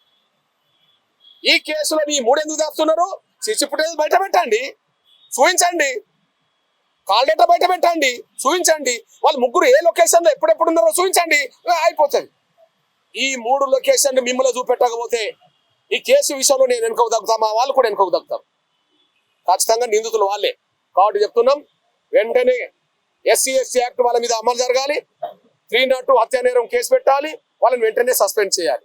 ఈ కేసులో ఈ మూడు ఎందుకు దాపుతున్నారు? సీసీ ఫుటేజ్ బయట పెట్టండి, చూపించండి. కాల్ డేటా బయట పెట్టండి, చూపించండి. వాళ్ళు ముగ్గురు ఏ లొకేషన్లో ఎప్పుడెప్పుడు ఉన్నారో చూపించండి, అయిపోతుంది. ఈ మూడు లొకేషన్లు మిమ్మల్ని చూపెట్టకపోతే ఈ కేసు విషయంలో నేను వెనుకకు తగ్గుతా, మా వాళ్ళు కూడా వెనుకకు తగ్గుతాం. ఖచ్చితంగా నిందితులు వాళ్ళే కాబట్టి చెప్తున్నాం, వెంటనే SC ST యాక్ట్ వాళ్ళ మీద అమలు జరగాలి. 302 హత్య నేరం కేసు పెట్టాలి, వాళ్ళని వెంటనే సస్పెండ్ చేయాలి.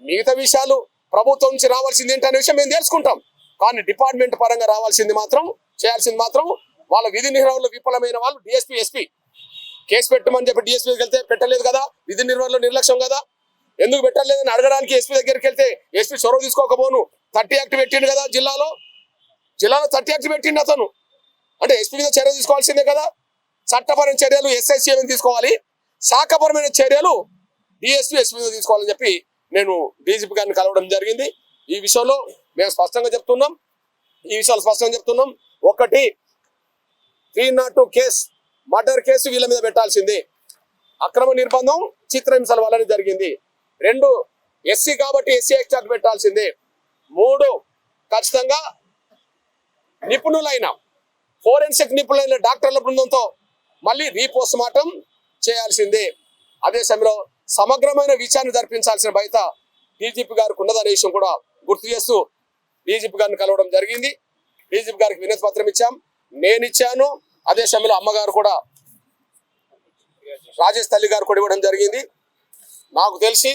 మిగతా విషయాలు ప్రభుత్వం నుంచి రావాల్సింది ఏంటనే విషయం మేము తెలుసుకుంటాం. కానీ డిపార్ట్మెంట్ పరంగా రావాల్సింది మాత్రం, చేయాల్సింది మాత్రం వాళ్ళ విధి నిర్వహణలో విఫలమైన వాళ్ళు DSP SP కేసు పెట్టమని చెప్పి DSPకి వెళ్తే పెట్టలేదు కదా. విధి నిర్వహణలో నిర్లక్ష్యం కదా. ఎందుకు పెట్టలేదని అడగడానికి SP దగ్గరికి వెళ్తే SP చొరవ తీసుకోకపోను 30 యాక్ట్ పెట్టిండు కదా. జిల్లాలో 30 యాక్ట్ పెట్టిండు అతను. అంటే SP మీద చర్య తీసుకోవాల్సిందే కదా. చట్టపరమైన చర్యలు SIC తీసుకోవాలి, శాఖపరమైన చర్యలు DSP SP మీద తీసుకోవాలని చెప్పి నేను DGP గారిని కలవడం జరిగింది. ఈ విషయంలో మేము స్పష్టంగా చెప్తున్నాం, ఒకటి 302 కేసు మర్డర్ కేసు వీళ్ళ మీద పెట్టాల్సిందే. అక్రమ నిర్బంధం చిత్రహింసల వల్లనే జరిగింది. 2 SC కాబట్టి SC యాక్ట్ పెట్టాల్సిందే. 3 ఖచ్చితంగా నిపుణులైన ఫోరెన్సిక్ నిపుణులైన డాక్టర్ల బృందంతో మళ్ళీ రీపోస్ట్ మార్టం చేయాల్సిందే. అదే సమయంలో సమగ్రమైన విచారణ జరిపించాల్సిన బాధ్యత DGP గారికి ఉన్నదనే విషయం కూడా గుర్తు చేస్తూ DGP గారిని కలవడం జరిగింది. DGP గారికి వినతి పత్రం ఇచ్చాం, నేను ఇచ్చాను. అదే సమయంలో అమ్మగారు కూడా, రాజేష్ తల్లి గారు కూడా ఇవ్వడం జరిగింది. నాకు తెలిసి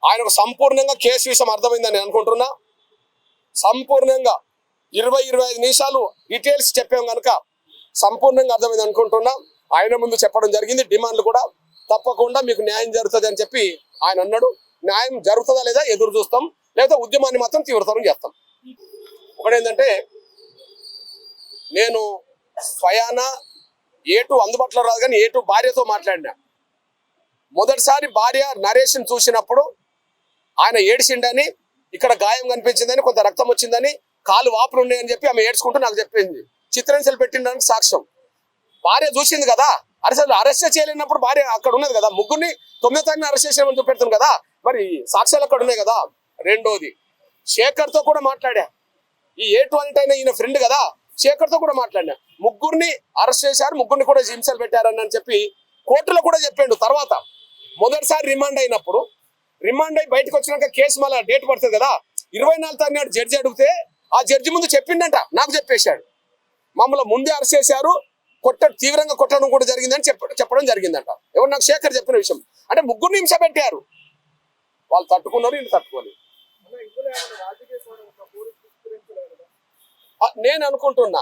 ఆయనకు సంపూర్ణంగా కేసు విషయం అర్థమైందని నేను అనుకుంటున్నా. సంపూర్ణంగా 20-25 నిమిషాలు డీటెయిల్స్ చెప్పాం కనుక సంపూర్ణంగా అర్థమైంది అనుకుంటున్నా. ఆయన ముందు చెప్పడం జరిగింది. డిమాండ్లు కూడా తప్పకుండా మీకు న్యాయం జరుగుతుంది అని చెప్పి ఆయన అన్నాడు. న్యాయం జరుగుతుందా లేదా ఎదురు చూస్తాం, లేదా ఉద్యమాన్ని మాత్రం తీవ్రతరం చేస్తాం. ఒకటేంటంటే, నేను స్వయాన A2 అందుబాటులో రాదు కానీ A2 భార్యతో మాట్లాడినా. మొదటిసారి భార్య నరేష్ని చూసినప్పుడు ఆయన ఏడ్చిండని, ఇక్కడ గాయం కనిపించిందని, కొంత రక్తం వచ్చిందని, కాలు వాపులు ఉన్నాయని చెప్పి ఆమె ఏడ్చుకుంటూ నాకు చెప్పింది. చిత్రహింసలు పెట్టిండడానికి సాక్ష్యం భార్య చూసింది కదా. అసలు అరెస్ట్ చేయలేనప్పుడు భార్య అక్కడ ఉన్నది కదా. ముగ్గురిని 9వ తారీఖున అరెస్ట్ చేసామని చూపెడుతుంది కదా, మరి సాక్ష్యాలు అక్కడ ఉన్నాయి కదా. రెండోది, శేఖర్తో కూడా మాట్లాడా. ఈ A2 అంటే ఈయన ఫ్రెండ్ కదా, శేఖర్తో కూడా మాట్లాడినా. ముగ్గురిని అరెస్ట్ చేశారు, ముగ్గురిని కూడా హింసలు పెట్టారని చెప్పి కోర్టులో కూడా చెప్పాడు. తర్వాత మొదటిసారి రిమాండ్ అయినప్పుడు, రిమాండ్ అయి బయటకు వచ్చినాక కేసు మళ్ళీ డేట్ పడుతుంది కదా. 24వ తారీఖు నాడు జడ్జి అడిగితే ఆ జడ్జి ముందు చెప్పిండంట, నాకు చెప్పేశాడు. మమ్మల్ని ముందే అరెస్ట్ చేశారు, తీవ్రంగా కొట్టడం కూడా జరిగిందని చెప్పడం జరిగిందంట. ఎవరు? నాకు శేఖర్ చెప్పిన విషయం. అంటే ముగ్గురిని హింస పెట్టారు, వాళ్ళు తట్టుకున్నారు, వీళ్ళు తట్టుకోలేదు. నేను అనుకుంటున్నా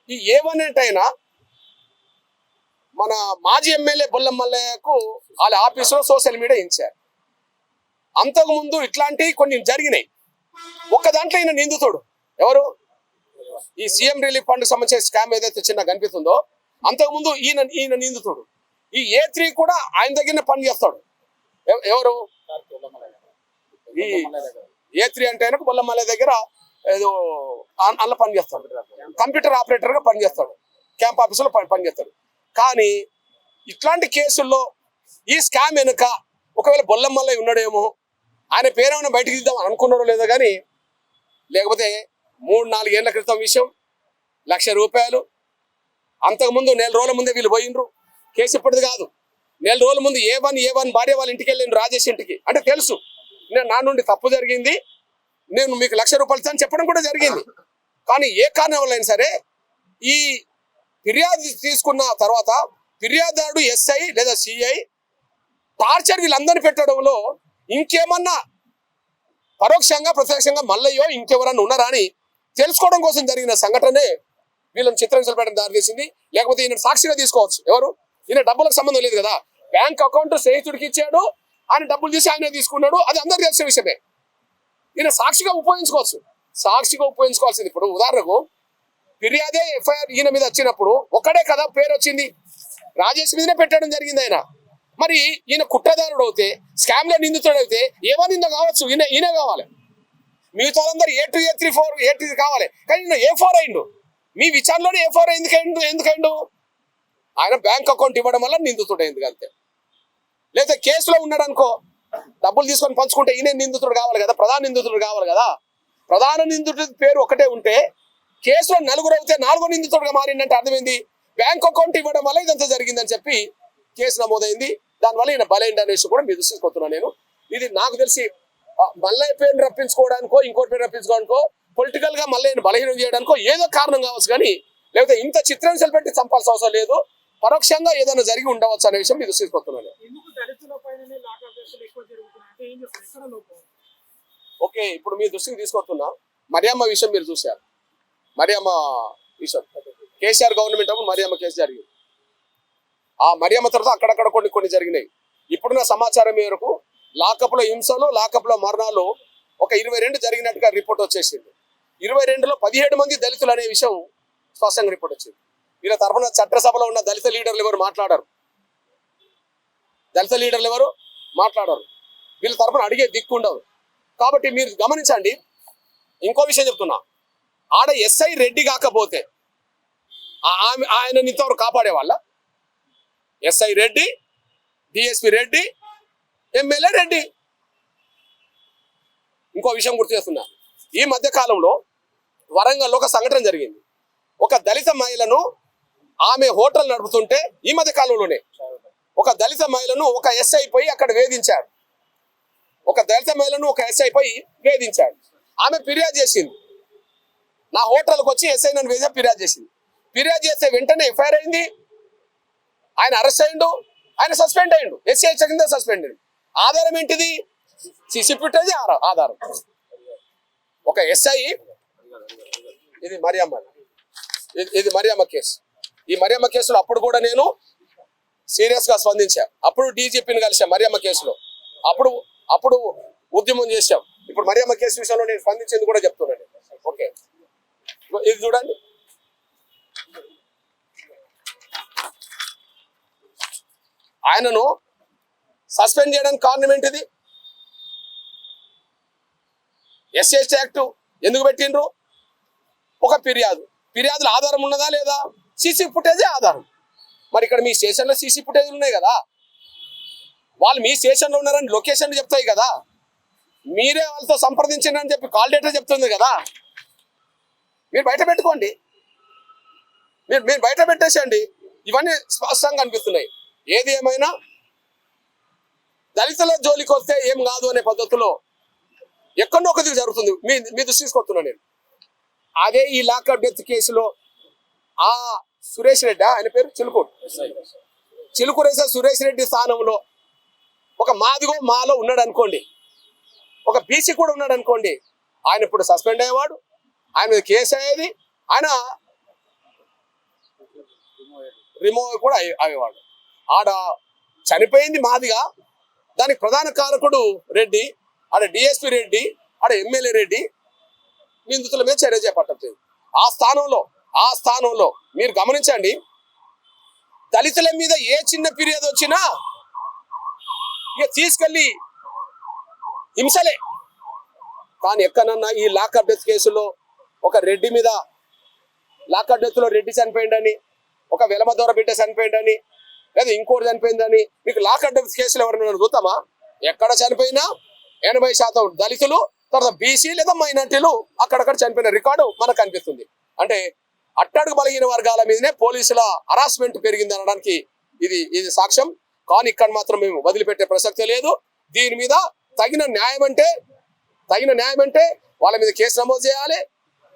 ఈ A1 అయినా మన మాజీ ఎమ్మెల్యే బొల్లం మల్లయ్యకు వాళ్ళ ఆఫీసులో సోషల్ మీడియా ఇచ్చారు. అంతకుముందు ఇట్లాంటివి కొన్ని జరిగినాయి. ఒక్క దాంట్లో ఈయన నిందితుడు. ఎవరు? ఈ CM రిలీఫ్ ఫండ్ సంబంధించిన స్కామ్ ఏదైతే చిన్న కనిపిస్తుందో, అంతకుముందు ఈయన నిందితుడు. ఈ A3 కూడా ఆయన దగ్గరనే పని చేస్తాడు. ఎవరు? ఈ A3 అంటే ఆయనకు బొల్లం మల్లయ్య దగ్గర ఏదో అల్ల పని చేస్తాడు, కంప్యూటర్ ఆపరేటర్ గా పనిచేస్తాడు, క్యాంప్ ఆఫీసులో పనిచేస్తాడు. కానీ ఇట్లాంటి కేసుల్లో ఈ స్కామ్ వెనుక ఒకవేళ బొల్లం మల్లయ్య ఉన్నాడేమో, ఆయన పేరేమైనా బయటకు తీద్దాం అనుకున్నాడో లేదో కానీ, లేకపోతే 3-4 ఏళ్ల క్రితం విషయం, ₹1,00,000 అంతకుముందు 4 రోజుల ముందే వీళ్ళు పోయిండ్రు. కేసు ఇప్పటిది కాదు, 4 రోజుల ముందు A1 భార్య వాళ్ళ ఇంటికి వెళ్ళిండ్రు, రాజేష్ ఇంటికి. అంటే తెలుసు నా నుండి తప్పు జరిగింది, నేను మీకు ₹1,00,000 అని చెప్పడం కూడా జరిగింది. కానీ ఏ కారణం వల్ల అయినా సరే ఈ ఫిర్యాదు తీసుకున్న తర్వాత ఫిర్యాదుదారుడు SI లేదా CI టార్చర్ వీళ్ళందరినీ పెట్టడంలో ఇంకేమన్నా పరోక్షంగా ప్రత్యక్షంగా మల్లయ్యో ఇంకెవరన్నా ఉన్నారా అని తెలుసుకోవడం కోసం జరిగిన సంఘటనే వీళ్ళని చిత్రహింసలు పెట్టడం దారితీసింది. లేకపోతే ఈయన సాక్షిగా తీసుకోవచ్చు. ఎవరు? ఈయన డబ్బులకు సంబంధం లేదు కదా. బ్యాంక్ అకౌంట్ స్నేహితుడికి ఇచ్చాడు, ఆయన డబ్బులు తీసి ఆయన తీసుకున్నాడు, అది అందరికీ తెలిసిన విషయమే. ఈయన సాక్షిగా ఉపయోగించుకోవాల్సింది. ఇప్పుడు ఉదాహరణకు ఫిర్యాదే FIR ఈయన మీద వచ్చినప్పుడు ఒక్కడే కదా పేరు వచ్చింది, రాజేష్ మీదనే పెట్టడం జరిగింది. ఆయన మరి ఈయన కుట్రదారుడు అవుతే, స్కామ్ లో నిందితుడు అయితే ఏమో నింద కావచ్చు, ఈయన కావాలి. మిగతా వాళ్ళందరూ A2 A3 4 A2 కావాలి, కానీ ఈయన A4 అయిండు. మీ విచారణలోనే A4 ఎందుకైండు? ఆయన బ్యాంక్ అకౌంట్ ఇవ్వడం వల్ల నిందితుడు అయింది అంతే. లేదా కేసులో ఉన్నాడు అనుకో, డబ్బులు తీసుకొని పంచుకుంటే ఈయన నిందితుడు కావాలి కదా, ప్రధాన నిందితుడు కావాలి కదా. ప్రధాన నిందితుడి పేరు ఒకటే ఉంటే కేసులో నలుగురు అయితే 4వ నిందితుడిగా మారిందంటే అర్థమైంది. బ్యాంక్ అకౌంట్ ఇవ్వడం వల్ల ఇదంతా జరిగిందని చెప్పి కేసు నమోదైంది. దానివల్ల ఈయన బలైంది అనేసి కూడా మీరు తీసుకొస్తున్నాను నేను. ఇది నాకు తెలిసి మల్లయ్య పేరుని రప్పించుకోవడానికో, ఇంకోటి పేరు రప్పించుకోవడానికో, పొలిటికల్ గా మల్లయ్యని బలహీనం చేయడానికో ఏదో కారణం కావచ్చు, కానీ లేకపోతే ఇంత చిత్రాంశాలు పెట్టి చంపాల్సిన అవసరం లేదు. పరోక్షంగా ఏదైనా జరిగి ఉండవచ్చు అనే విషయం మీరు తీసుకొస్తున్నాను. ఓకే, ఇప్పుడు మీ దృష్టికి తీసుకొస్తున్నా మరియమ్మ విషయం మీరు చూశారు. మరియమ్మ విషయం కేసీఆర్ గవర్నమెంట్ అప్పుడు మరియమ్మ కేసు జరిగింది. ఆ మరియమ్మ తర్వాత అక్కడక్కడ కొన్ని జరిగినాయి. ఇప్పుడున్న సమాచారం మేరకు లాకప్లో హింసలు, లాకప్లో మరణాలు ఒక 22 జరిగినట్టుగా రిపోర్ట్ వచ్చేసింది. 22లో 17 మంది దళితులు అనే విషయం స్పష్టంగా రిపోర్ట్ వచ్చింది. వీళ్ళ తరఫున చట్టసభలో ఉన్న దళిత లీడర్లు ఎవరు మాట్లాడారు? వీళ్ళ తరఫున అడిగే దిక్కు ఉండవు. కాబట్టి మీరు గమనించండి. ఇంకో విషయం చెప్తున్నా, ఆడ ఎస్ఐ రెడ్డి కాకపోతే ఆయన ఇంతవరకు కాపాడే వాళ్ళ SI Reddy, DSP Reddy, MLA Reddy. ఇంకో విషయం గుర్తు చేస్తున్నా, ఈ మధ్య కాలంలో వరంగల్లో ఒక సంఘటన జరిగింది. ఒక దళిత మహిళను ఆమె హోటల్ నడుపుతుంటే ఈ మధ్య కాలంలోనే ఒక దళిత మహిళను ఒక ఎస్ఐ పోయి అక్కడ వేధించాడు. ఆమె ఫిర్యాదు చేసింది. నా హోటల్కి వచ్చి ఎస్ఐ నన్ను వేసి ఫిర్యాదు చేసింది. ఫిర్యాదు చేస్తే వెంటనే ఎఫ్ఐఆర్ అయింది. ఆయన అరెస్ట్ అయ్యిండు, ఆయన సస్పెండ్ అయ్యిండు, ఎస్ఐ కింద సస్పెండ్ అయ్యిండు. ఆధారం ఏంటిది? సీసీ ఫుటేజ్ ఆధారం. ఒక ఎస్ఐ, ఇది మరియమ్మ కేసు. ఈ మరియమ్మ కేసులో అప్పుడు కూడా నేను సీరియస్ గా స్పందించా. అప్పుడు డీజీపీని కలిసా మరియమ్మ కేసులో. అప్పుడు ఉద్యమం చేశాం. ఇప్పుడు మరియమ్మ కేసు విషయంలో నేను స్పందించేది కూడా చెప్తున్నాను. ఓకే, ఇది చూడండి. ఆయనను సస్పెండ్ చేయడానికి కారణం ఏంటిది? SC యాక్ట్ ఎందుకు పెట్టిండ్రు? ఒక ఫిర్యాదుల ఆధారం ఉన్నదా లేదా? సీసీ ఫుటేజే ఆధారం. మరి ఇక్కడ మీ స్టేషన్లో సీసీ ఫుటేజ్లు ఉన్నాయి కదా, వాళ్ళు మీ స్టేషన్లో ఉన్నారని లొకేషన్ చెప్తాయి కదా, మీరే వాళ్ళతో సంప్రదించండి అని చెప్పి కాల్ డేటా చెప్తుంది కదా. మీరు బయట పెట్టుకోండి, మీరు బయట పెట్టేసండి. ఇవన్నీ స్పష్టంగా అనిపిస్తున్నాయి. ఏది ఏమైనా దళితుల జోలికి వస్తే ఏం కాదు అనే పద్ధతిలో ఎక్కడో ఒకటి జరుగుతుంది. మీ దృష్టి తీసుకొస్తున్నా నేను. అదే ఈ లాకప్ డెత్ కేసులో ఆ సురేష్ రెడ్డి, ఆయన పేరు చిలుకూరు సురేష్ రెడ్డి స్థానంలో ఒక మాలో ఉన్నాడు అనుకోండి, ఒక బీసీ కూడా ఉన్నాడు అనుకోండి, ఆయన ఇప్పుడు సస్పెండ్ అయ్యేవాడు, ఆయన మీద కేసు అయ్యేది, ఆయన రిమూవ్ కూడా అయ్యేవాడు. ఆడ చనిపోయింది మాదిగా, దానికి ప్రధాన కారకుడు రెడ్డి, ఆడ డిఎస్పి రెడ్డి, ఆడ ఎమ్మెల్యే రెడ్డి, నిందితుల మీద చర్య చేపట్టదు. ఆ స్థానంలో మీరు గమనించండి, దళితుల మీద ఏ చిన్న ఫిర్యాదు వచ్చినా ఇక తీసుకెళ్లి హింసలే. కానీ ఎక్కడన్నా ఈ లాకప్ డెత్ కేసులో ఒక రెడ్డి మీద లాకప్ డెత్ లో రెడ్డి చనిపోయిందని, ఒక వెలమదోర బిడ్డ చనిపోయిందని, లేదా ఇంకోటి చనిపోయిందని మీకు లాకప్ డెత్ కేసులు ఎవరైనా చూద్దామా? ఎక్కడ చనిపోయినా 80% దళితులు, తర్వాత బీసీ లేదా మైనార్టీలు అక్కడక్కడ చనిపోయిన రికార్డు మనకు కనిపిస్తుంది. అంటే అట్టడుగు బలహీన వర్గాల మీదనే పోలీసుల హరాస్మెంట్ పెరిగింది అనడానికి ఇది సాక్ష్యం. కానీ ఇక్కడ మాత్రం మేము వదిలిపెట్టే ప్రసక్తే లేదు. దీని మీద తగిన న్యాయం అంటే వాళ్ళ మీద కేసు నమోదు చేయాలి,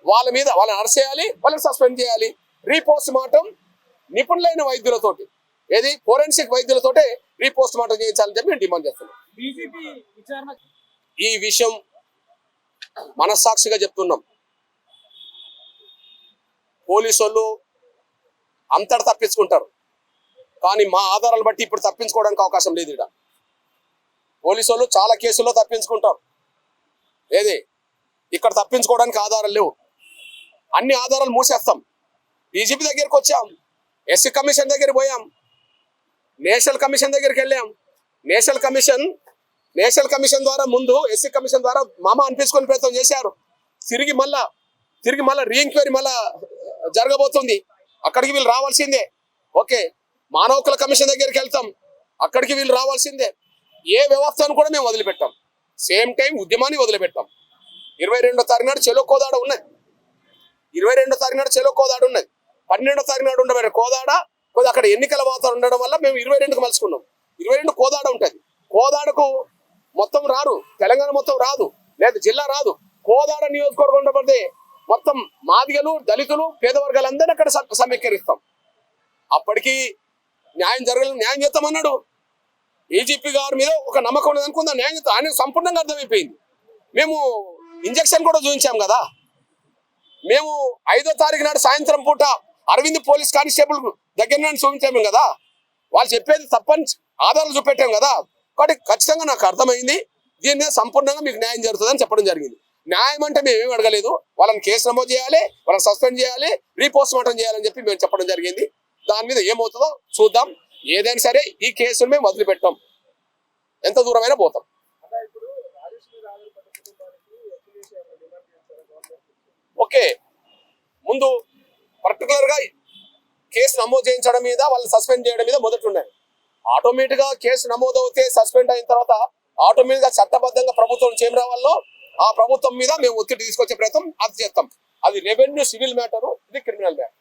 వాళ్ళని అరెస్ట్ చేయాలి, వాళ్ళని సస్పెండ్ చేయాలి. రీపోస్ట్ మార్టం నిపుణులైన వైద్యులతోటి, ఏది ఫోరెన్సిక్ వైద్యులతోటే రీపోస్ట్ మార్టం చేయించాలని చెప్పి నేను డిమాండ్ చేస్తున్నాను. ఈ విషయం మనస్సాక్షిగా చెప్తున్నాం. పోలీసు వాళ్ళు అంతటా తప్పించుకుంటారు, కానీ మా ఆధారాలు బట్టి ఇప్పుడు తప్పించుకోవడానికి అవకాశం లేదు. ఇక్కడ పోలీసు వాళ్ళు చాలా కేసుల్లో తప్పించుకుంటారు, ఏది ఇక్కడ తప్పించుకోవడానికి ఆధారాలు లేవు. అన్ని ఆధారాలు మూసేస్తాం. డీజీపీ దగ్గరికి వచ్చాం, ఎస్సీ కమిషన్ దగ్గర పోయాం, నేషనల్ కమిషన్ దగ్గరికి వెళ్ళాం. నేషనల్ కమిషన్ ద్వారా ముందు ఎస్సీ కమిషన్ ద్వారా మామ అనిపించుకొని ప్రయత్నం చేశారు. తిరిగి మళ్ళా రీఎంక్వైరీ మళ్ళా జరగబోతుంది. అక్కడికి వీళ్ళు రావాల్సిందే. ఓకే, మానవ హక్కుల కమిషన్ దగ్గరికి వెళ్తాం, అక్కడికి వీళ్ళు రావాల్సిందే. ఏ వ్యవస్థను కూడా మేము వదిలిపెట్టాం. సేమ్ టైం ఉద్యమాన్ని వదిలిపెట్టాం. 22వ తారీఖు నాడు చెలో కోదాడ ఉన్నది. 22వ తారీఖు నాడు చెలో కోదాడ ఉన్నది. 12వ తారీఖు నాడు ఉండబోయే కోదాడ కొద్దిగా అక్కడ ఎన్నికల వాతావరణం ఉండడం వల్ల మేము 22కు మలుచుకున్నాం. 22 కోదాడ ఉంటుంది. కోదాడకు మొత్తం రారు, తెలంగాణ మొత్తం రాదు, లేదు జిల్లా రాదు. కోదాడ నియోజకవర్గం ఉండబడితే మొత్తం మాదిగలు, దళితులు, పేదవర్గాలందరినీ అక్కడ సమీకరిస్తాం. అప్పటికి న్యాయం జరగలేదు. న్యాయం చేస్తామన్నాడు. డీజీపీ గారి మీద ఒక నమ్మకం ఉన్నది అనుకుందాం. న్యాయం చేస్తాం. ఆయన సంపూర్ణంగా అర్థమైపోయింది. మేము ఇంజక్షన్ కూడా చూపించాం కదా. మేము 5వ తారీఖు నాడు సాయంత్రం పూట అరవింద్ పోలీస్ కానిస్టేబుల్ దగ్గర నుండి చూపించాము కదా. వాళ్ళు చెప్పేది తప్పని ఆధారాలు చూపెట్టాం కదా. కాబట్టి ఖచ్చితంగా నాకు అర్థమైంది. దీని మీద సంపూర్ణంగా మీకు న్యాయం జరుగుతుందని చెప్పడం జరిగింది. న్యాయం అంటే మేము ఏమి అడగలేదు. వాళ్ళని కేసు నమోదు చేయాలి, వాళ్ళని సస్పెండ్ చేయాలి, రీపోస్ట్ మార్టం చేయాలని చెప్పి మేము చెప్పడం జరిగింది. దాని మీద ఏమవుతుందో చూద్దాం. ఏదైనా సరే ఈ కేసును మేము వదిలిపెట్టాం. ఎంత దూరమైనా పోతాం. ఓకే, ముందు పర్టికులర్ గా కేసు నమోదు చేయించడం మీద, వాళ్ళని సస్పెండ్ చేయడం మీద మొదటి ఉన్నాయి. ఆటోమేటిక్ గా కేసు నమోదు అవుతే సస్పెండ్ అయిన తర్వాత ఆటోమేటిక్ గా చట్టబద్ధంగా ప్రభుత్వం చేయం రావాలో ఆ ప్రభుత్వం మీద మేము ఒత్తిడి తీసుకొచ్చే ప్రయత్నం అది చేస్తాం. అది రెవెన్యూ సివిల్ మ్యాటర్, ఇది క్రిమినల్ మ్యాటర్.